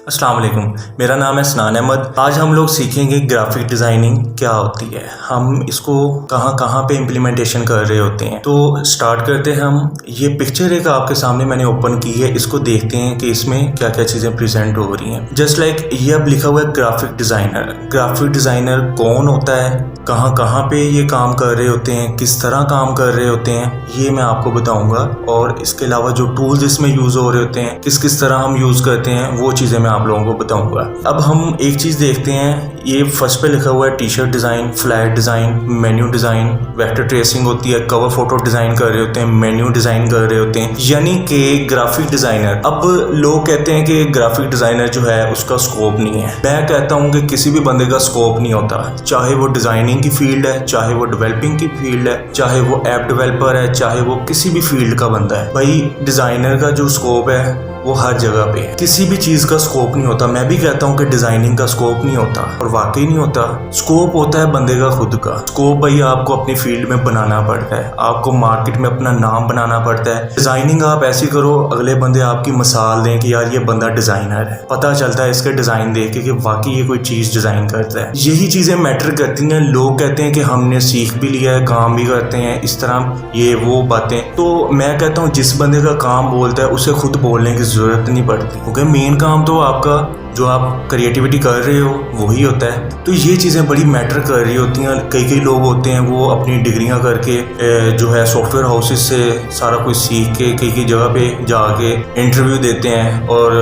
अस्सलाम वालेकुम। मेरा नाम है सनान अहमद। आज हम लोग सीखेंगे ग्राफिक डिज़ाइनिंग क्या होती है, हम इसको कहाँ कहाँ पे इम्प्लीमेंटेशन कर रहे होते हैं। तो स्टार्ट करते हैं हम। ये पिक्चर एक आपके सामने मैंने ओपन की है, इसको देखते हैं कि इसमें क्या क्या चीज़ें प्रेजेंट हो रही हैं। जस्ट लाइक ये अब लिखा हुआ है ग्राफिक डिज़ाइनर। ग्राफिक डिज़ाइनर कौन होता है, कहाँ कहाँ पे ये काम कर रहे होते हैं, किस तरह काम कर रहे होते हैं, ये मैं आपको बताऊंगा। और इसके अलावा जो टूल्स इसमें यूज़ हो रहे होते हैं, किस किस तरह हम यूज़ करते हैं, वो चीज़ें मैं आप लोगों को बताऊंगा। अब हम एक चीज़ देखते हैं, ये फर्स्ट पे लिखा हुआ है T shirt design, flat design, menu design, vector tracing होती है, कवर फोटो डिज़ाइन कर रहे होते हैं, मेन्यू डिज़ाइन कर रहे होते हैं, यानी कि ग्राफिक डिज़ाइनर। अब लोग कहते हैं कि ग्राफिक डिज़ाइनर जो है उसका स्कोप नहीं है। मैं कहता हूँ कि किसी भी बंदे का स्कोप नहीं होता, चाहे वो डिज़ाइनिंग की फील्ड है, चाहे वो डेवलपिंग की फील्ड है, चाहे वो ऐप डेवलपर है, चाहे वो किसी भी फील्ड का बंदा है। भाई डिज़ाइनर का जो स्कोप है वो हर जगह पे है। किसी भी चीज़ का स्कोप नहीं होता। मैं भी कहता हूँ कि डिज़ाइनिंग का स्कोप नहीं होता, और वाकई नहीं होता। स्कोप होता है बंदे का खुद का। स्कोप भाई आपको अपनी फील्ड में बनाना पड़ता है, आपको मार्केट में अपना नाम बनाना पड़ता है। डिज़ाइनिंग आप ऐसी करो, अगले बंदे आपकी मिसाल दें कि यार ये बंदा डिज़ाइनर है, पता चलता है इसके डिज़ाइन देख के कि वाकई ये कोई चीज़ डिज़ाइन करता है। यही चीज़ें मैटर करती हैं। लोग कहते हैं कि हमने सीख भी लिया है, काम भी करते हैं, इस तरह ये वो बातें। तो मैं कहता हूँ जिस बंदे का काम बोलता है उसे खुद बोलने की जरूरत नहीं पड़ती, क्योंकि मेन काम तो आपका जो आप क्रिएटिविटी कर रहे हो वही होता है। तो ये चीज़ें बड़ी मैटर कर रही होती हैं। कई लोग होते हैं वो अपनी डिग्रियां करके जो है सॉफ्टवेयर हाउसेस से सारा कुछ सीख के कई जगह पे जाके इंटरव्यू देते हैं और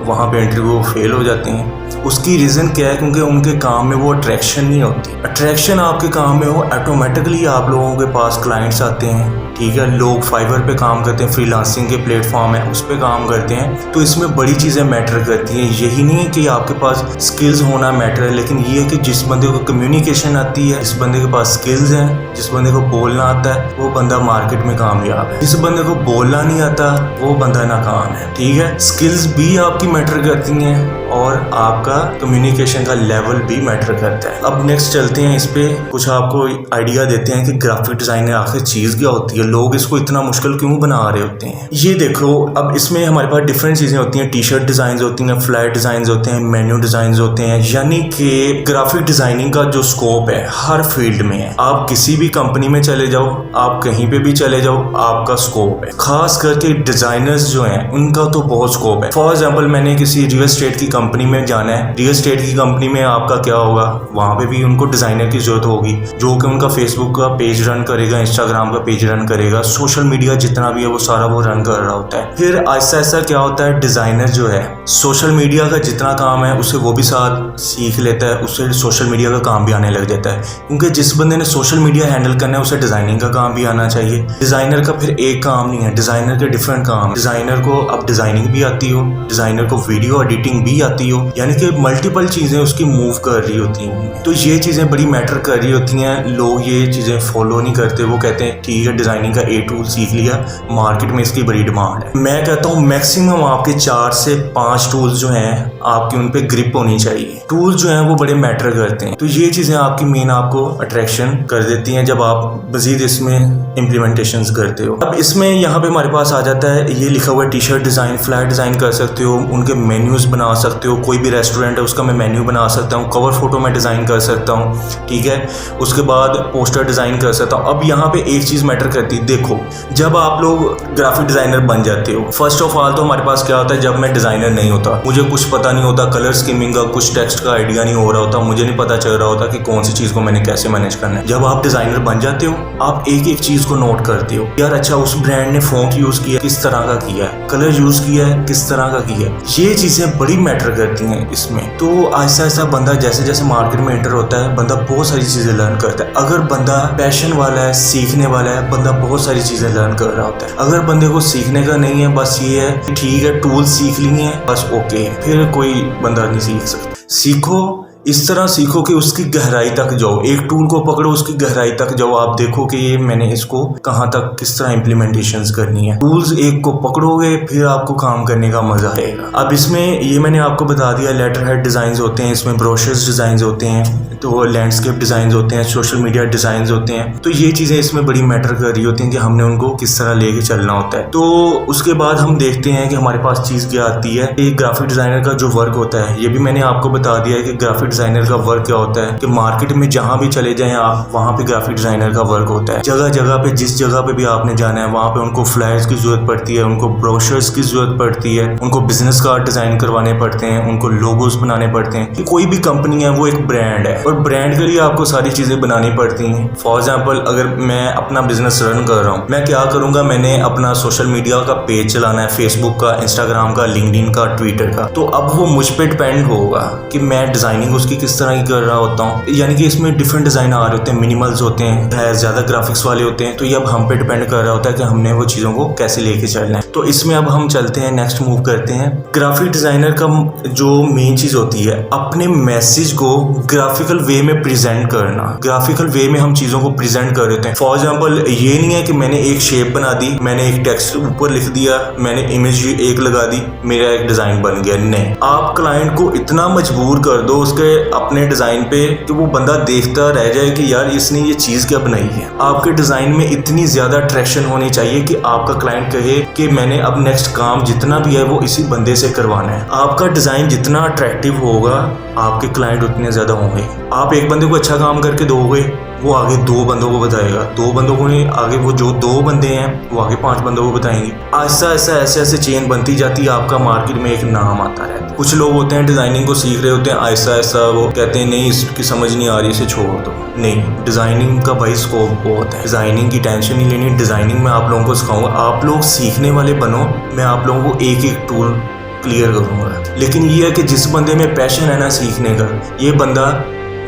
वहाँ पे इंटरव्यू फेल हो जाते हैं। उसकी रीज़न क्या है? क्योंकि उनके काम में वो अट्रैक्शन नहीं होती। अट्रैक्शन आपके काम में हो, ऑटोमेटिकली आप लोगों के पास क्लाइंट्स आते हैं। ठीक है, लोग फाइवर पे काम करते हैं, फ्रीलांसिंग के प्लेटफॉर्म है उस पर काम करते हैं। तो इसमें बड़ी चीज़ें मैटर करती हैं। यही नहीं है कि आपके पास स्किल्स होना मैटर है, लेकिन ये है कि जिस बंदे को कम्युनिकेशन आती है, जिस बंदे के पास स्किल्स हैं, जिस बंदे को बोलना आता है, वो बंदा मार्केट में कामयाब है। जिस बंदे को बोलना नहीं आता वो बंदा नाकाम है। ठीक है, स्किल्स भी आपकी मैटर करती हैं और आपका कम्युनिकेशन का लेवल भी मैटर करता है। अब नेक्स्ट चलते हैं, इस पे कुछ आपको आइडिया देते हैं कि ग्राफिक डिजाइनर आखिर चीज़ क्या होती है, लोग इसको इतना मुश्किल क्यों बना रहे होते हैं। ये देखो, अब इसमें हमारे पास डिफरेंट चीज़ें होती हैं। टी शर्ट डिज़ाइन होती हैं, फ्लैट डिज़ाइन होते हैं, मेन्यू डिज़ाइन होते हैं, यानी कि ग्राफिक डिज़ाइनिंग का जो स्कोप है हर फील्ड में है। आप किसी भी कंपनी में चले जाओ, आप कहीं पे भी चले जाओ, आपका स्कोप है। खास करके डिज़ाइनर्स जो हैं उनका तो बहुत स्कोप है। फॉर एग्जाम्पल, मैंने किसी रियल एस्टेट की कंपनी में जाना है। रियल एस्टेट की कंपनी में आपका क्या होगा, वहाँ पे भी उनको डिज़ाइनर की जरूरत होगी, जो कि उनका फेसबुक का पेज रन करेगा, इंस्टाग्राम का पेज रन करेगा, सोशल मीडिया जितना भी है वो सारा वो रन कर रहा होता है। फिर ऐसा ऐसा क्या होता है, डिज़ाइनर जो है सोशल मीडिया का जितना काम है उसे वो भी साथ सीख लेता है, उससे सोशल मीडिया का काम भी आने लग जाता है। क्योंकि जिस बंदे ने सोशल मीडिया हैंडल करना है उसे डिज़ाइनिंग का काम भी आना चाहिए। डिज़ाइनर का फिर एक काम नहीं है, डिज़ाइनर के डिफरेंट काम। डिज़ाइनर को अब डिज़ाइनिंग भी आती हो, डिज़ाइनर को वीडियो एडिटिंग भी आती हो, यानी कि मल्टीपल चीज़ें उसकी मूव कर रही होती हैं। तो ये चीज़ें बड़ी मैटर कर रही होती हैं। लोग ये चीज़ें फॉलो नहीं करते। वो कहते हैं ठीक है डिज़ाइनिंग का ए टूल सीख लिया, मार्केट में इसकी बड़ी डिमांड है। मैं कहता हूँ मैक्सिमम आपके 4 से 5 टूल्स जो हैं आपकी उन पे ग्रिप होनी चाहिए। टूल्स जो हैं वो बड़े मैटर करते हैं। तो ये चीज़ें आपकी मेन आपको अट्रैक्शन कर देती हैं जब आप मजीद इसमें इम्प्लीमेंटेशन करते हो। अब इसमें यहाँ पे हमारे पास आ जाता है, ये लिखा हुआ है T shirt design, flat design कर सकते हो, उनके मेन्यूज़ बना सकते हो। कोई भी रेस्टोरेंट है उसका मैं मेन्यू बना सकता हूँ, कवर फोटो मैं डिज़ाइन कर सकता हूँ। ठीक है, उसके बाद पोस्टर डिज़ाइन कर सकता हूँ। अब यहाँ पे एक चीज़ मैटर करती है। देखो, जब आप लोग ग्राफिक डिज़ाइनर बन जाते हो, फर्स्ट ऑफ ऑल तो हमारे पास क्या होता है, जब मैं डिज़ाइनर नहीं होता, मुझे कुछ पता नहीं होता, कलर स्कीमिंग का कुछ टेक्स्ट का आइडिया नहीं हो रहा होता, मुझे नहीं पता चल रहा होता कि कौन सी चीज़ को मैंने कैसे मैनेज करना है। जब आप डिज़ाइनर बन जाते हो, आप एक एक चीज़ को नोट करते हो। यार अच्छा, उस ब्रांड ने फॉन्ट यूज़ किया, किस तरह का किया है, कलर यूज़ किया है, किस तरह का किया है। ये चीज़ें बड़ी मैटर करती हैं इसमें। तो ऐसा ऐसा बंदा जैसे जैसे मार्केट में एंटर होता है, बंदा बहुत सारी चीज़ें लर्न करता है। अगर बंदा पैशन वाला है, सीखने वाला है, बंदा बहुत सारी चीज़ें लर्न कर रहा होता है। अगर बंदे को सीखने का नहीं है, बस ये है ठीक है टूल सीख लिए हैं बस ओके है, फिर कोई बंदा नहीं सीख सकता। सीखो, इस तरह सीखो कि उसकी गहराई तक जाओ। एक टूल को पकड़ो, उसकी गहराई तक जाओ, आप देखो कि ये मैंने इसको कहाँ तक किस तरह इम्प्लीमेंटेशंस करनी है। टूल्स एक को पकड़ोगे फिर आपको काम करने का मजा आएगा। अब इसमें ये मैंने आपको बता दिया, लेटर हेड डिजाइन होते हैं, इसमें ब्रोशर्स डिजाइन होते हैं, तो लैंडस्केप डिजाइन होते हैं, सोशल मीडिया डिजाइन होते हैं। तो ये चीजें इसमें बड़ी मैटर कर रही होती हैं कि हमने उनको किस तरह लेके चलना होता है। तो उसके बाद हम देखते हैं कि हमारे पास चीज क्या आती है। एक ग्राफिक डिजाइनर का जो वर्क होता है, ये भी मैंने आपको बता दिया है कि ग्राफिक डिजाइनर का वर्क क्या होता है। कि मार्केट में जहां भी चले जाएं आप, वहां पे ग्राफिक डिजाइनर का वर्क होता है। जगह जगह पे, जिस जगह पे भी आपने जाना है, वहां पे उनको फ्लायर्स की जरूरत पड़ती है, उनको ब्रोशर्स की जरूरत पड़ती है, उनको बिजनेस कार्ड डिजाइन करवाने पड़ते हैं, उनको लोगोस बनाने पड़ते हैं। कि कोई भी कंपनी है वो एक ब्रांड है, और ब्रांड के लिए आपको सारी चीजें बनानी पड़ती हैं। फॉर एग्जाम्पल, अगर मैं अपना बिजनेस रन कर रहा हूँ, मैं क्या करूंगा, मैंने अपना सोशल मीडिया का पेज चलाना है, फेसबुक का, इंस्टाग्राम का, लिंक्डइन का, ट्विटर का। तो अब वो मुझ पे डिपेंड होगा कि मैं डिजाइनिंग उसकी किस तरह की कर रहा होता हूँ। यानी कि इसमें डिफरेंट डिजाइन आ रहे होते हैं, मिनिमल्स होते हैं, ज्यादा ग्राफिक्स वाले होते हैं। तो ये अब हम पे डिपेंड कर रहा होता है कि हमने वो चीजों को कैसे लेके चलना है। तो इसमें अब हम चलते हैं, नेक्स्ट मूव करते हैं। ग्राफिक डिजाइनर का जो मेन चीज होती है, अपने मैसेज को ग्राफिकल वे में प्रेजेंट करना। ग्राफिकल वे में हम चीजों को प्रेजेंट कर देते हैं। फॉर एग्जाम्पल, ये नहीं है कि मैंने एक शेप बना दी, मैंने एक टेक्स्ट ऊपर लिख दिया, मैंने इमेज एक लगा दी, मेरा एक डिजाइन बन गया। नहीं, आप क्लाइंट को इतना मजबूर कर दो उसके अपने डिजाइन पे कि वो बंदा देखता रह जाए कि यार इसने ये चीज क्या बनाई है। आपके डिजाइन में इतनी ज्यादा अट्रैक्शन होनी चाहिए कि आपका क्लाइंट कहे कि मैंने अब नेक्स्ट काम जितना भी है वो इसी बंदे से करवाना है। आपका डिजाइन जितना अट्रैक्टिव होगा, आपके क्लाइंट उतने ज्यादा होंगे। आप एक बंदे को अच्छा काम करके दोगे, वो आगे 2 बंदों को बताएगा, 2 बंदों को नहीं, आगे वो जो 2 बंदे हैं वो आगे 5 बंदों को बताएंगे। ऐसा ऐसा ऐसे ऐसे चेन बनती जाती है, आपका मार्केट में एक नाम आता रहता है। कुछ लोग होते हैं डिजाइनिंग को सीख रहे होते हैं, ऐसा ऐसा वो कहते हैं नहीं इसकी समझ नहीं आ रही, इसे छोड़ दो। नहीं, डिजाइनिंग का भाई स्कोप बहुत है, डिजाइनिंग की टेंशन नहीं लेनी। डिजाइनिंग में आप लोगों को सिखाऊंगा, आप लोग सीखने वाले बनो, मैं आप लोगों को एक एक टूल क्लियर करूंगा। लेकिन ये है कि जिस बंदे में पैशन है ना सीखने का, ये बंदा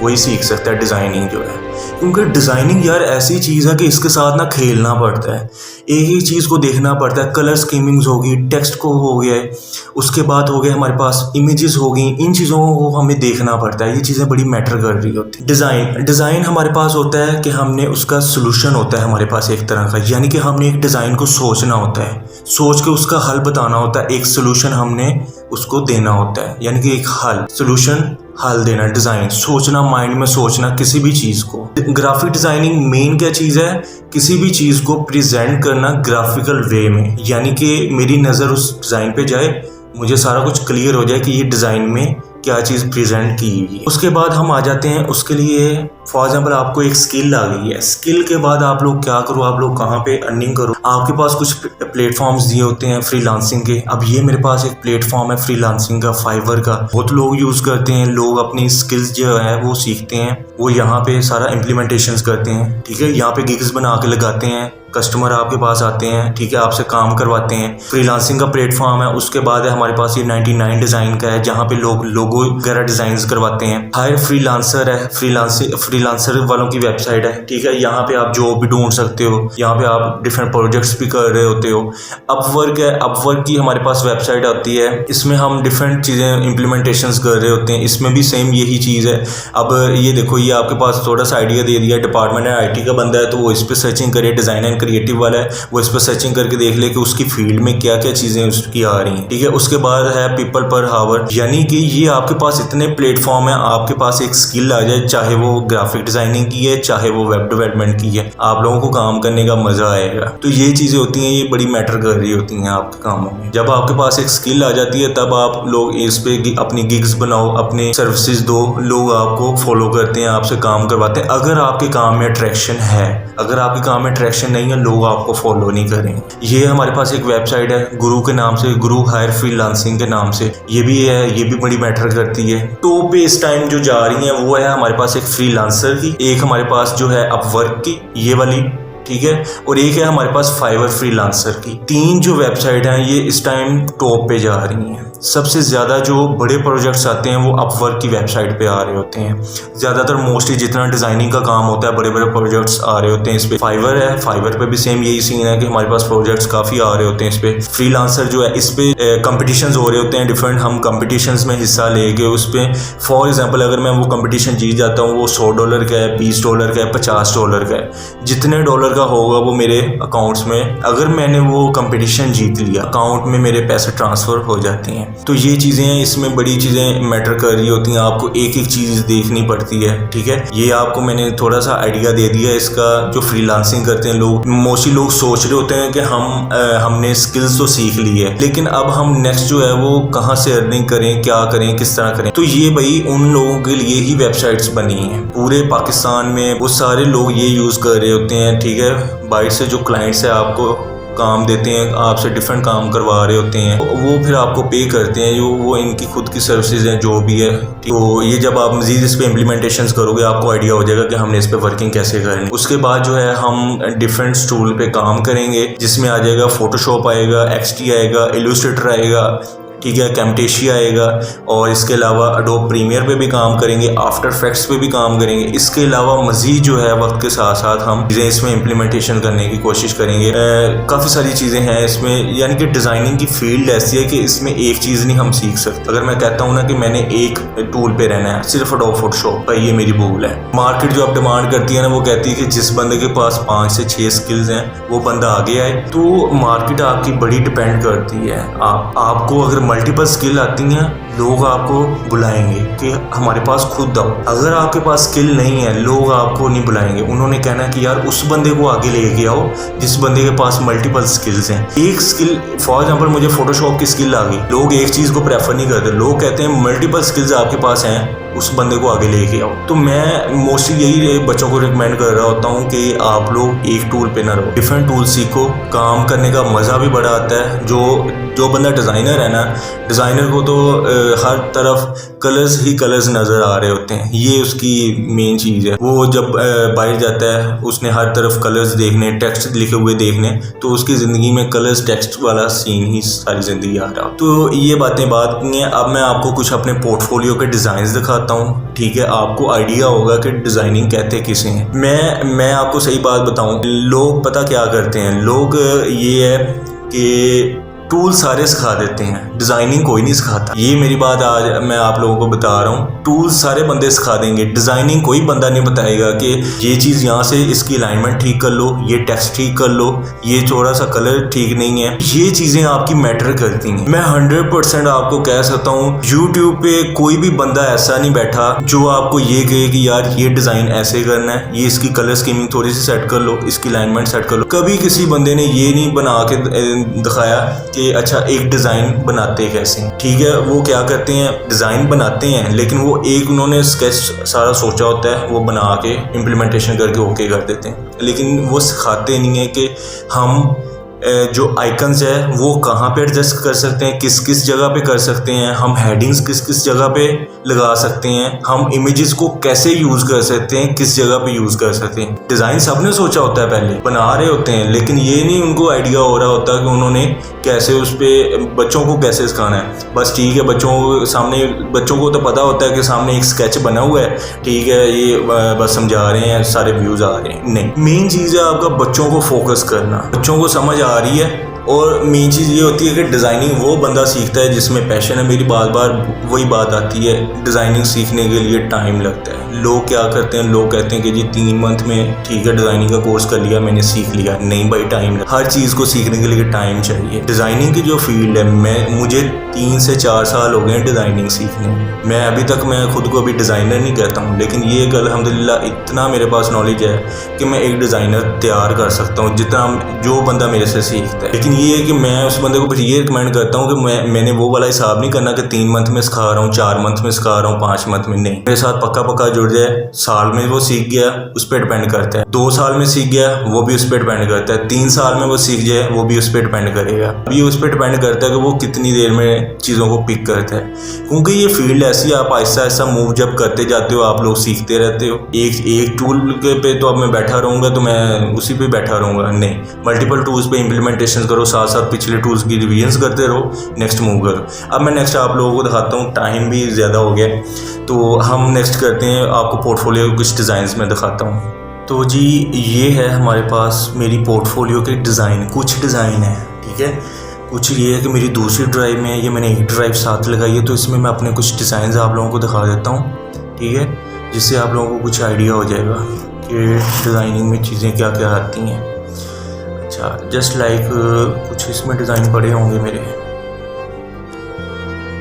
वही सीख सकता है डिजाइनिंग जो है। क्योंकि डिजाइनिंग यार ऐसी चीज है कि इसके साथ ना खेलना पड़ता है, एक ही चीज को देखना पड़ता है। कलर स्कीमिंग्स होगी, टेक्स्ट को हो गया, उसके बाद हो गया हमारे पास इमेजेस होगी, इन चीजों को हमें देखना पड़ता है। ये चीजें बड़ी मैटर कर रही होती है। डिजाइन हमारे पास होता है कि हमने उसका सोल्यूशन होता है हमारे पास एक तरह का, यानी कि हमने एक डिजाइन को सोचना होता है, सोच के उसका हल बताना होता है, एक सोल्यूशन हमने उसको देना होता है, यानी कि एक हल, सोल्यूशन, हल देना। डिजाइन सोचना, माइंड में सोचना किसी भी चीज को। ग्राफिक डिजाइनिंग मेन क्या चीज है, किसी भी चीज को प्रेजेंट करना ग्राफिकल वे में, यानी कि मेरी नजर उस डिजाइन पे जाए, मुझे सारा कुछ क्लियर हो जाए कि ये डिजाइन में क्या चीज प्रेजेंट की हुई है। उसके बाद हम आ जाते हैं उसके लिए, फॉर एग्जाम्पल आपको एक स्किल आ गई है, स्किल के बाद आप लोग क्या करो, आप लोग कहाँ पे अर्निंग करो। आपके पास कुछ प्लेटफॉर्म्स दिए होते हैं फ्रीलांसिंग के। अब ये मेरे पास एक प्लेटफॉर्म है फ्रीलांसिंग का, फाइवर का, बहुत लोग यूज करते हैं। लोग अपनी स्किल्स जो है वो सीखते हैं, वो यहाँ पे सारा इम्प्लीमेंटेशंस करते हैं, ठीक है। यहाँ पे गिग्स बना के लगाते हैं, कस्टमर आपके पास आते हैं, ठीक है, आपसे काम करवाते हैं। फ्रीलांसिंग का प्लेटफॉर्म है। उसके बाद है हमारे पास ये 99 डिजाइन का है, जहाँ पे लोग लोगो वगैरह डिजाइन करवाते हैं। हायर फ्रीलांसर है, फ्रीलांसर वालों की वेबसाइट है, ठीक है। यहाँ पे आप जॉब भी ढूंढ सकते हो, यहाँ पे आप डिफरेंट प्रोजेक्ट्स भी कर रहे होते हो। अपवर्क है, अपवर्क की हमारे पास वेबसाइट आती है, इसमें हम डिफरेंट चीजें इम्प्लीमेंटेशंस कर रहे होते हैं। इसमें भी सेम यही चीज है। अब ये देखो, ये आपके पास थोड़ा सा आइडिया दे दिया, डिपार्टमेंट है, IT का बंदा है तो वो इस पर सर्चिंग करे, डिजाइन एंड क्रिएटिव वाला है वो इस पर सर्चिंग करके देख ले कि उसकी फील्ड में क्या क्या चीजें उसकी आ रही हैं, ठीक है। उसके बाद है पीपल पर हावर, यानी कि ये आपके पास इतने प्लेटफॉर्म है, आपके पास एक स्किल आ जाए, चाहे वो ग्राफिक डिजाइनिंग की है, चाहे वो वेब डेवलपमेंट की है, आप लोगों को काम करने का मजा आएगा। तो ये चीजें होती हैं, ये बड़ी मैटर कर रही होती हैं आपके कामों में। जब आपके पास एक स्किल आ जाती है, तब आप लोग इस पे अपनी गिग्स बनाओ, अपने सर्विसेज दो, लोग आपको फॉलो करते हैं, आपसे काम करवाते हैं। अगर आपके काम में अट्रैक्शन है, अगर आपके काम में अट्रैक्शन नहीं है, लोग आपको फॉलो नहीं करेंगे। ये हमारे पास एक वेबसाइट है गुरु के नाम से, गुरु हायर फ्रीलांसिंग के नाम से, ये भी है, ये भी बड़ी मैटर करती है। तो पे इस टाइम जो जा रही है वो है हमारे पास एक फ्रीलांसर की, एक हमारे पास जो है अपवर्क की, ये वाली, ठीक है, और एक है हमारे पास फाइवर फ्रीलांसर की। 3 जो वेबसाइट हैं ये इस टाइम टॉप पे जा रही हैं। सबसे ज़्यादा जो बड़े प्रोजेक्ट्स आते हैं वो अपवर्क की वेबसाइट पे आ रहे होते हैं। ज़्यादातर मोस्टली जितना डिज़ाइनिंग का काम होता है बड़े बड़े प्रोजेक्ट्स आ रहे होते हैं इस पे। फाइवर है, फाइवर पे भी सेम यही सीन है कि हमारे पास प्रोजेक्ट्स काफ़ी आ रहे होते हैं इस पे। फ्रीलांसर जो है इस पे कंपटीशंस हो रहे होते हैं डिफरेंट, हम कंपटीशंस में हिस्सा लेके उस पर फॉर एग्जाम्पल अगर मैं वो कंपटीशन जीत जाता हूँ, वो $100 का है, $20 का है, $50 का है, जितने डॉलर का होगा वो मेरे अकाउंट्स में, अगर मैंने वो कंपटीशन जीत लिया अकाउंट में मेरे पैसे ट्रांसफ़र हो जाते हैं। तो ये चीज़ें हैं, इसमें बड़ी चीज़ें मैटर कर रही होती हैं, आपको एक एक चीज़ देखनी पड़ती है। ठीक है, ये आपको मैंने थोड़ा सा आइडिया दे दिया इसका। जो फ्रीलांसिंग करते हैं लोग, मोस्टली लोग सोच रहे होते हैं कि हमने स्किल्स तो सीख ली है, लेकिन अब हम नेक्स्ट जो है वो कहाँ से अर्निंग करें, क्या करें, किस तरह करें। तो ये भाई उन लोगों के लिए ही वेबसाइट्स बनी हैं। पूरे पाकिस्तान में वो सारे लोग ये यूज़ कर रहे होते हैं। ठीक है, बाहर से जो क्लाइंट्स है आपको काम देते हैं, आपसे डिफरेंट काम करवा रहे होते हैं, वो फिर आपको पे करते हैं, जो वो इनकी खुद की सर्विसेज हैं जो भी है। तो ये जब आप मजीद इस पे इम्प्लीमेंटेशन करोगे आपको आइडिया हो जाएगा कि हमने इस पे वर्किंग कैसे करनी। उसके बाद जो है हम डिफरेंट टूल पे काम करेंगे, जिसमें आ जाएगा फोटोशॉप आएगा, XD आएगा, इलस्ट्रेटर आएगा, ठीक है, कैमटेशिया आएगा, और इसके अलावा एडोब प्रीमियर पे भी काम करेंगे, आफ्टर इफेक्ट्स पे भी काम करेंगे। इसके अलावा मजीद जो है वक्त के साथ साथ हम चीज़ें इसमें इम्प्लीमेंटेशन करने की कोशिश करेंगे। काफ़ी सारी चीज़ें हैं इसमें, यानी कि डिज़ाइनिंग की फील्ड ऐसी है कि इसमें एक चीज़ नहीं हम सीख सकते। अगर मैं कहता हूँ ना कि मैंने एक टूल पे रहना है, सिर्फ एडोब फोटोशॉप का, ये मेरी भूल है। मार्केट जो आप डिमांड करती है ना, वो कहती है कि जिस बंदे के पास 5 से 6 स्किल्स हैं वो बंदा आगे आए। तो मार्केट आपकी बड़ी डिपेंड करती है। आपको अगर मल्टीपल स्किल आती हैं, लोग आपको बुलाएंगे कि हमारे पास खुद आओ। अगर आपके पास स्किल नहीं है, लोग आपको नहीं बुलाएंगे। उन्होंने कहना कि यार उस बंदे को आगे लेके आओ जिस बंदे के पास मल्टीपल स्किल्स हैं। एक स्किल, फॉर एग्जांपल मुझे फोटोशॉप की स्किल आ गई, लोग एक चीज़ को प्रेफर नहीं करते, लोग कहते हैं मल्टीपल स्किल्स आपके पास हैं, उस बंदे को आगे लेके आओ। तो मैं मोस्टली यही बच्चों को रिकमेंड कर रहा होता हूँ कि आप लोग एक टूल पे ना रहो, डिफरेंट टूल सीखो। काम करने का मज़ा भी बड़ा आता है। जो बंदा डिज़ाइनर है ना, डिज़ाइनर को तो हर तरफ कलर्स ही कलर्स नज़र आ रहे होते हैं, ये उसकी मेन चीज़ है। वो जब बाहर जाता है उसने हर तरफ कलर्स देखने, टेक्स्ट लिखे हुए देखने, तो उसकी ज़िंदगी में कलर्स टेक्स्ट वाला सीन ही सारी ज़िंदगी आ रहा। तो ये बातें बात नहीं है। अब मैं आपको कुछ अपने पोर्टफोलियो के डिज़ाइंस दिखाता हूँ। ठीक है, आपको आइडिया होगा कि डिज़ाइनिंग कहते किसे हैं। मैं आपको सही बात बताऊँ, लोग पता क्या करते हैं, लोग ये है कि टूल सारे सिखा देते हैं, डिज़ाइनिंग कोई नहीं सिखाता। ये मेरी बात आज मैं आप लोगों को बता रहा हूँ। टूल सारे बंदे सिखा देंगे, डिज़ाइनिंग कोई बंदा नहीं बताएगा कि ये चीज़ यहाँ से इसकी अलाइनमेंट ठीक कर लो, ये टेक्स्ट ठीक कर लो, ये थोड़ा सा कलर ठीक नहीं है। ये चीज़ें आपकी मैटर करती हैं। मैं 100% आपको कह सकता हूँ, यूट्यूब पे कोई भी बंदा ऐसा नहीं बैठा जो आपको ये कहे कि यार ये डिज़ाइन ऐसे करना है, ये इसकी कलर स्कीमिंग थोड़ी सी सेट कर लो, इसकी अलाइनमेंट सेट कर लो। कभी किसी बंदे ने ये नहीं बना के दिखाया कि अच्छा एक डिज़ाइन बनाते कैसे। ठीक है, वो क्या करते हैं, डिज़ाइन बनाते हैं, लेकिन वो एक उन्होंने स्केच सारा सोचा होता है, वो बना के इम्प्लीमेंटेशन करके ओके कर देते हैं, लेकिन वो सिखाते नहीं है कि हम जो आइकन्स है वो कहाँ पे एडजस्ट कर सकते हैं, किस किस जगह पे कर सकते हैं, हम हेडिंग्स किस किस जगह पे लगा सकते हैं, हम इमेजेस को कैसे यूज़ कर सकते हैं, किस जगह पे यूज़ कर सकते हैं। डिज़ाइन सबने सोचा होता है, पहले बना रहे होते हैं, लेकिन ये नहीं उनको आइडिया हो रहा होता कि उन्होंने कैसे उस पर बच्चों को कैसे सिखाना है। बस ठीक है, बच्चों को तो पता होता है कि सामने एक स्केच बना हुआ है, ठीक है, ये बस समझा रहे हैं, सारे व्यूज़ आ रहे हैं। नहीं, मेन चीज़ है आपका बच्चों को फोकस करना, बच्चों को समझ आ रही है। और मेन चीज़ ये होती है कि डिज़ाइनिंग वो बंदा सीखता है जिसमें पैशन है। मेरी बार बार वही बात आती है, डिज़ाइनिंग सीखने के लिए टाइम लगता है। लोग क्या करते हैं, लोग कहते हैं कि जी 3 मंथ में ठीक है डिज़ाइनिंग का कोर्स कर लिया, मैंने सीख लिया। नहीं भाई, टाइम, हर चीज़ को सीखने के लिए टाइम चाहिए। डिज़ाइनिंग की जो फील्ड है, मुझे 3 से 4 साल हो गए डिज़ाइनिंग सीखने। मैं अभी तक मैं खुद को अभी डिज़ाइनर नहीं कहता हूँ, लेकिन ये एक अल्हम्दुलिल्लाह इतना मेरे पास नॉलेज है कि मैं एक डिज़ाइनर तैयार कर सकता हूँ जितना जो बंदा मेरे से सीखता है। लेकिन ये है कि मैं उस बंदे को फिर ये रिकमेंड करता हूँ कि मैंने वो वाला हिसाब नहीं करना कि 3 मंथ में सिखा रहा हूँ, 4 मंथ में सिखा रहा हूँ, 5 मंथ में। नहीं, मेरे साथ पक्का जुड़ जाए, साल में वो सीख गया उस पर डिपेंड करता है, 2 साल में सीख गया वो भी उस पर डिपेंड करता है, 3 साल में वो सीख जाए वो भी उस पर डिपेंड करेगा। अभी उस पर डिपेंड करता है कि वो कितनी देर में चीज़ों को पिक करता है, क्योंकि ये फील्ड ऐसी, आप आहिस्ता आहिस्ता मूव जब करते जाते हो आप लोग सीखते रहते हो। एक टूल के पे तो अब मैं बैठा रहूँगा तो मैं उसी पे बैठा रहूँगा, नहीं, मल्टीपल टूल्स पे इम्प्लीमेंटेशन करो करो, साथ साथ पिछले टूल्स की रिवीजन्स करते रहो, नेक्स्ट मूव करो। अब मैं नेक्स्ट आप लोगों को दिखाता हूँ, टाइम भी ज़्यादा हो गया तो हम नेक्स्ट करते हैं, आपको पोर्टफोलियो के कुछ डिज़ाइंस में दिखाता हूँ। तो जी ये है हमारे पास मेरी पोर्टफोलियो के डिज़ाइन, कुछ डिज़ाइन है, ठीक है। कुछ ये है कि मेरी दूसरी ड्राइव में है, ये मैंने एक ड्राइव साथ लगाई है, तो इसमें मैं अपने कुछ डिज़ाइन आप लोगों को दिखा देता हूँ, ठीक है, जिससे आप लोगों को कुछ आइडिया हो जाएगा कि डिज़ाइनिंग में चीज़ें क्या क्या आती हैं। अच्छा, जस्ट लाइक कुछ इसमें डिज़ाइन पड़े होंगे मेरे।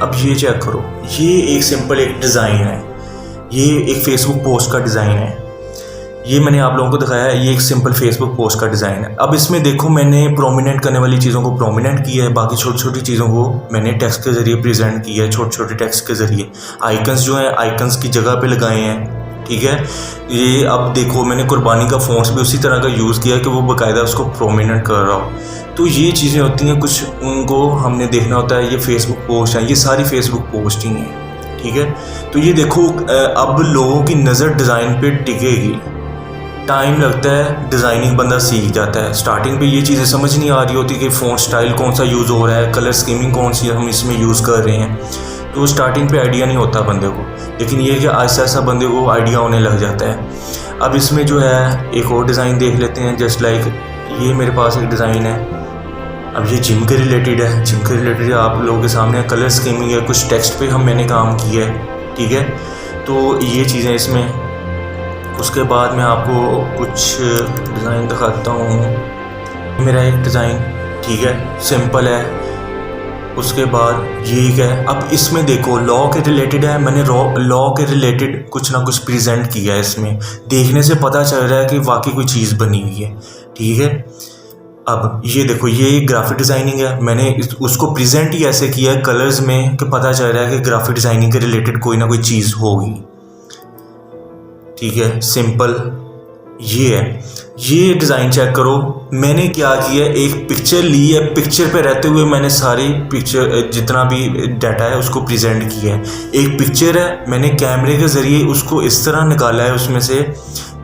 अब ये चेक करो, ये एक सिंपल एक डिज़ाइन है, ये एक फेसबुक पोस्ट का डिज़ाइन है, ये मैंने आप लोगों को दिखाया है, ये एक सिंपल फेसबुक पोस्ट का डिज़ाइन है। अब इसमें देखो मैंने प्रोमिनेंट करने वाली चीज़ों को प्रोमिनेंट किया है, बाकी छोटी छोटी चीज़ों को मैंने टेक्स्ट के ज़रिए प्रेजेंट किया है, छोटे छोटे टेक्स्ट के ज़रिए। आइकन्स जो हैं आइकन्स की जगह पे लगाए हैं, ठीक है। ये अब देखो मैंने कुर्बानी का फ़ॉन्ट्स भी उसी तरह का यूज़ किया है कि वो बाकायदा उसको प्रोमिनेंट कर रहा हो। तो ये चीज़ें होती हैं, कुछ उनको हमने देखना होता है। ये फेसबुक पोस्ट है, ये सारी फेसबुक पोस्ट ही हैं, ठीक है। तो ये देखो अब लोगों की नज़र डिज़ाइन पे टिकेगी, टाइम लगता है, डिज़ाइनिंग बंदा सीख जाता है। स्टार्टिंग पे ये चीज़ें समझ नहीं आ रही होती कि फ़ॉन्ट स्टाइल कौन सा यूज़ हो रहा है, कलर स्कीमिंग कौन सी हम इसमें यूज़ कर रहे हैं, तो स्टार्टिंग पे आइडिया नहीं होता बंदे को, लेकिन ये कि आहिस्ता आहिस्ता बंदे को आइडिया होने लग जाता है। अब इसमें जो है एक और डिज़ाइन देख लेते हैं, जस्ट लाइक ये मेरे पास एक डिज़ाइन है। अब ये जिम के रिलेटेड है, जिम के रिलेटेड आप लोगों के सामने कलर स्कीमिंग है, कुछ टेक्स्ट पे मैंने काम किया है, ठीक है। तो ये चीज़ें इसमें, उसके बाद मैं आपको कुछ डिज़ाइन दिखाता हूँ। मेरा एक डिज़ाइन, ठीक है, सिंपल है। उसके बाद ये एक है, अब इसमें देखो लॉ के रिलेटेड है, मैंने लॉ के रिलेटेड कुछ ना कुछ प्रेजेंट किया है इसमें, देखने से पता चल रहा है कि वाकई कोई चीज़ बनी हुई है, ठीक है। अब ये देखो ये ग्राफिक डिज़ाइनिंग है, मैंने उसको प्रेजेंट ही ऐसे किया है कलर्स में कि पता चल रहा है कि ग्राफिक डिज़ाइनिंग के रिलेटेड कोई ना कोई चीज़ होगी, ठीक है। सिंपल ये है। ये डिज़ाइन चेक करो, मैंने क्या किया, एक पिक्चर ली है, पिक्चर पे रहते हुए मैंने सारी पिक्चर जितना भी डाटा है उसको प्रेजेंट किया है। एक पिक्चर है, मैंने कैमरे के ज़रिए उसको इस तरह निकाला है उसमें से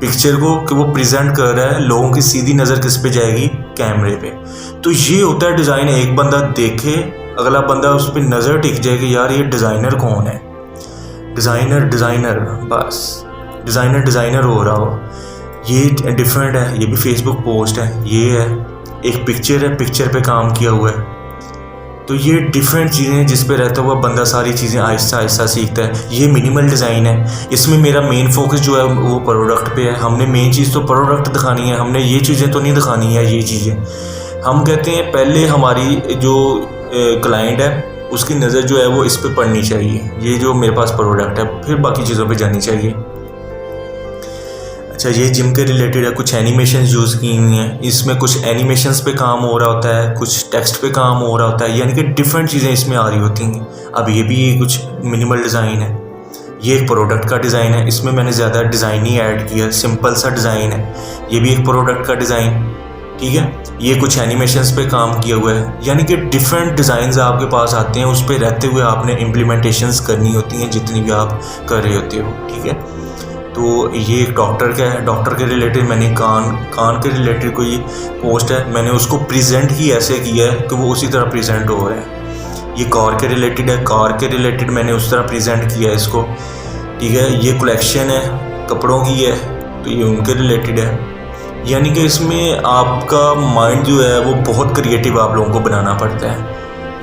पिक्चर को कि वो प्रेजेंट कर रहा है, लोगों की सीधी नज़र किस पे जाएगी, कैमरे पे। तो ये होता है डिज़ाइन, एक बंदा देखे, अगला बंदा उस पर नज़र टिक जाए कि यार ये डिज़ाइनर कौन है, डिज़ाइनर बस डिज़ाइनर हो रहा हो। ये डिफरेंट है, ये भी फेसबुक पोस्ट है, ये है एक पिक्चर है, पिक्चर पे काम किया हुआ है। तो ये डिफरेंट चीज़ें जिस पे रहता हुआ बंदा सारी चीज़ें आहिस्ता आहिस्ता सीखता है। ये मिनिमल डिज़ाइन है, इसमें मेरा मेन फोकस जो है वो प्रोडक्ट पे है। हमने मेन चीज़ तो प्रोडक्ट दिखानी है, हमने ये चीज़ें तो नहीं दिखानी है। ये चीज़ें हम कहते हैं पहले हमारी जो क्लाइंट है उसकी नज़र जो है वो इस पर पड़नी चाहिए, ये जो मेरे पास प्रोडक्ट है, फिर बाकी चीज़ों पर जानी चाहिए। अच्छा, ये जिम के रिलेटेड है, कुछ एनिमेशन यूज़ की हुई हैं, इसमें कुछ एनिमेशंस पे काम हो रहा होता है, कुछ टेक्स्ट पे काम हो रहा होता है, यानी कि डिफरेंट चीज़ें इसमें आ रही होती हैं। अब ये भी कुछ मिनिमल डिज़ाइन है, ये एक प्रोडक्ट का डिज़ाइन है, इसमें मैंने ज़्यादा डिज़ाइन नहीं ऐड किया, सिंपल सा डिज़ाइन है। ये भी एक प्रोडक्ट का डिज़ाइन, ठीक है। ये कुछ एनिमेशंस पे काम किया हुआ है, यानी कि डिफरेंट डिज़ाइंस आपके पास आते हैं, उस पर रहते हुए आपने इम्प्लीमेंटेशंस करनी होती हैं जितनी भी आप कर रहे होते हो, ठीक है। तो ये एक डॉक्टर का है, डॉक्टर के रिलेटेड मैंने कान के रिलेटेड कोई पोस्ट है, मैंने उसको प्रेजेंट ही ऐसे किया है कि वो उसी तरह प्रेजेंट हो रहा है। ये कार के रिलेटेड है, कार के रिलेटेड मैंने उस तरह प्रेजेंट किया है इसको, ठीक है। ये कलेक्शन है कपड़ों की है, तो ये उनके रिलेटेड है। यानी कि इसमें आपका माइंड जो है वो बहुत क्रिएटिव आप लोगों को बनाना पड़ता है,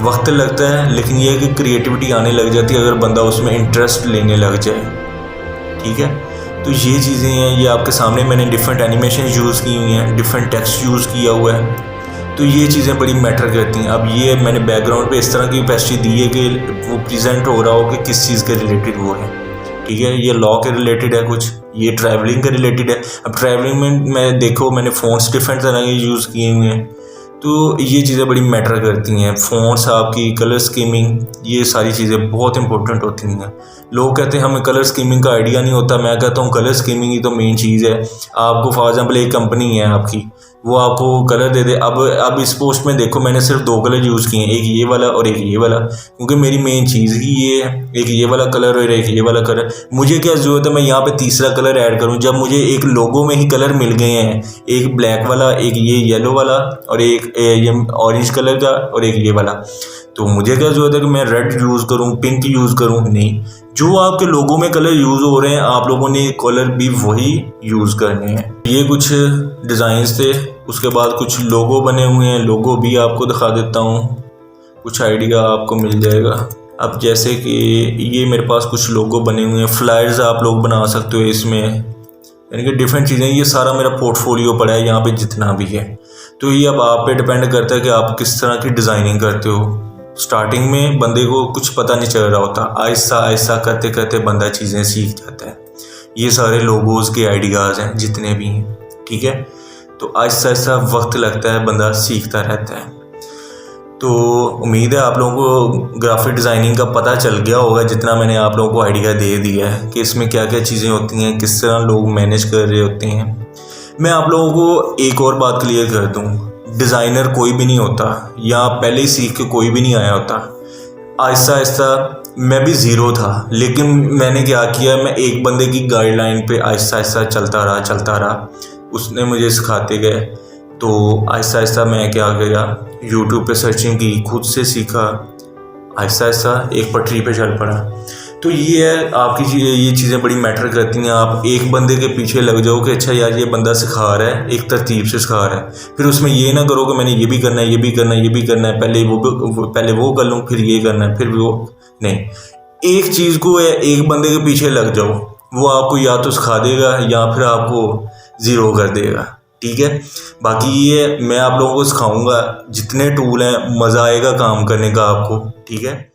वक्त लगता है, लेकिन ये है कि क्रिएटिविटी आने लग जाती है अगर बंदा उसमें इंटरेस्ट लेने लग जाए, ठीक है। तो ये चीज़ें हैं, ये आपके सामने मैंने डिफरेंट एनिमेशन यूज़ की हुई हैं, डिफरेंट टेक्स्ट यूज़ किया हुआ है, तो ये चीज़ें बड़ी मैटर करती हैं। अब ये मैंने बैकग्राउंड पे इस तरह की पेस्ट्री दी है कि वो प्रेजेंट हो रहा हो कि किस चीज़ के रिलेटेड वो है, ठीक है। ये लॉ के रिलेटेड है कुछ, ये ट्रैवलिंग के रिलेटेड है। अब ट्रैवलिंग में मैं देखो मैंने फ़ॉन्ट्स डिफरेंट तरह के यूज़ किए हुए हैं, तो ये चीज़ें बड़ी मैटर करती हैं। फ़ॉन्ट्स आपकी, कलर स्कीमिंग, ये सारी चीज़ें बहुत इंपॉर्टेंट होती हैं। लोग कहते हैं हमें कलर स्कीमिंग का आइडिया नहीं होता, मैं कहता हूँ कलर स्कीमिंग ही तो मेन चीज़ है। आपको फॉर एग्जांपल एक कंपनी है आपकी, वो आपको कलर दे दे। अब इस पोस्ट में देखो मैंने सिर्फ 2 कलर यूज़ किए हैं, एक ये वाला और एक ये वाला, क्योंकि मेरी मेन चीज़ ही ये है, एक ये वाला कलर और एक ये वाला कलर। मुझे क्या ज़रूरत है मैं यहाँ पे तीसरा कलर ऐड करूँ, जब मुझे एक लोगो में ही कलर मिल गए हैं, एक ब्लैक वाला, एक ये येलो वाला और एक ये ऑरेंज कलर का और एक ये वाला। तो मुझे क्या ज़रूरत है कि मैं रेड यूज़ करूँ, पिंक यूज़ करूँ? नहीं, जो आपके लोगों में कलर यूज़ हो रहे हैं आप लोगों ने कलर भी वही यूज़ करने हैं। ये कुछ डिज़ाइंस थे, उसके बाद कुछ लोगो बने हुए हैं, लोगो भी आपको दिखा देता हूँ, कुछ आइडिया आपको मिल जाएगा। अब जैसे कि ये मेरे पास कुछ लोगो बने हुए हैं, फ्लायर्स आप लोग बना सकते हो इसमें, यानी कि डिफरेंट चीज़ें। ये सारा मेरा पोर्टफोलियो पड़ा है यहाँ पे जितना भी है। तो ये अब आप पे डिपेंड करता है कि आप किस तरह की डिज़ाइनिंग करते हो। स्टार्टिंग में बंदे को कुछ पता नहीं चल रहा होता, आहिस्ता आहिस्ता करते करते बंदा चीज़ें सीख जाता है। ये सारे लोगोज़ के आइडियाज़ हैं जितने भी हैं, ठीक है। तो आहिस्ता आहिस्ता वक्त लगता है, बंदा सीखता रहता है। तो उम्मीद है आप लोगों को ग्राफिक डिज़ाइनिंग का पता चल गया होगा, जितना मैंने आप लोगों को आइडिया दे दिया है कि इसमें क्या क्या चीज़ें होती हैं, किस तरह लोग मैनेज कर रहे होते हैं। मैं आप लोगों को एक और बात क्लियर कर दूँ, डिज़ाइनर कोई भी नहीं होता, या पहले ही सीख के कोई भी नहीं आया होता। आहिस्ता आहिस्ता मैं भी ज़ीरो था, लेकिन मैंने क्या किया, मैं एक बंदे की गाइडलाइन पे आहिस्ता आहिस्ता चलता रहा, उसने मुझे सिखाते गए। तो आहिस्ता आहिस्ता मैं क्या किया, यूट्यूब पे सर्चिंग की, खुद से सीखा, आहिस्ता आहिस्ता एक पटरी पे चल पड़ा। तो ये है आपकी ये चीज़ें बड़ी मैटर करती हैं। आप एक बंदे के पीछे लग जाओ कि अच्छा यार ये बंदा सिखा रहा है, एक तरतीब से सिखा रहा है, फिर उसमें ये ना करो कि मैंने ये भी करना है, ये भी करना है, ये भी करना है, पहले वो कर लूँ, फिर ये करना है, फिर वो नहीं। एक चीज़ को एक बंदे के पीछे लग जाओ, वो आपको या तो सिखा देगा या फिर आपको ज़ीरो कर देगा, ठीक है। बाकी ये मैं आप लोगों को सिखाऊंगा, जितने टूल हैं, मज़ा आएगा काम करने का आपको, ठीक है।